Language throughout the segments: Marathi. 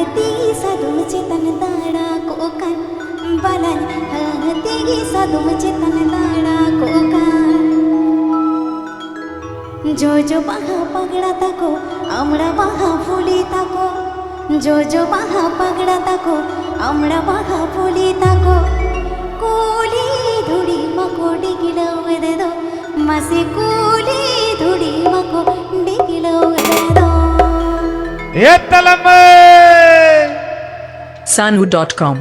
hati sadu cetan dara kokan balan hati sadu cetan dara kokan जो बाहा पगड़ा तको अमड़ा बाहा फूली तको जो बाहा पगड़ा तको अमड़ा बाहा फूली तको कोली धुड़ी मको डिगिलो दे दो मसे कोली धुड़ी मको डिगिलो दे दो ये तलमे Sanwood.com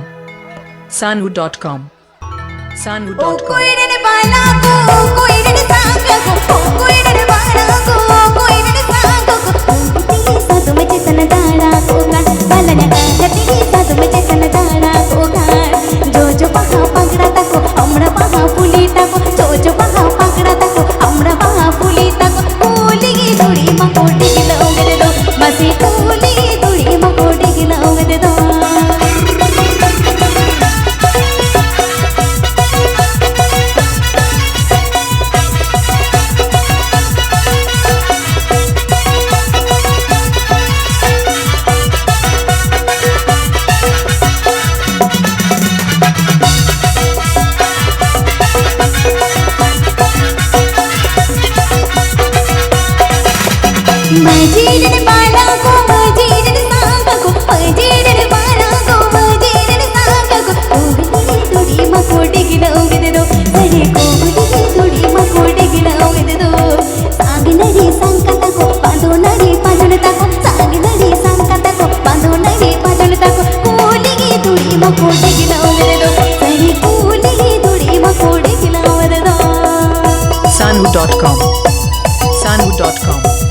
Sanwood.com Sanwood.com कोई ने बाला को कोई ने सांगा को कोई ने बाला को कोई ने सांगा को हती साधु में चेतन दाड़ा को गान बालन हती साधु में चेतन दाड़ा को गान जो बाहा पगड़ा तको अमड़ा बाहा फूली तको जो बाहा पगड़ा तको अमड़ा बाहा फूली तको कोली धुड़ी मकोटी गिलोगे दे दो मसी कोली धुड़ी मकोटी गिलोगे दे दो मजीर बाला को मजीर सांगा को मजीर बाला को मजीर सांगा को कोली धुड़ी मकोटी गिलोगे दे दो अरे कोली धुड़ी मकोटी गिलोगे दे दो सांगी नरी संकता को बांधो नरी पाजनता को सांगी नरी संकता को बांधो नरी पाजनता को कोली धुड़ी मकोटी गिलोगे दे दो अरे कोली धुड़ी मकोटी गिलोगे दे दो Sanwood.com Sanwood.com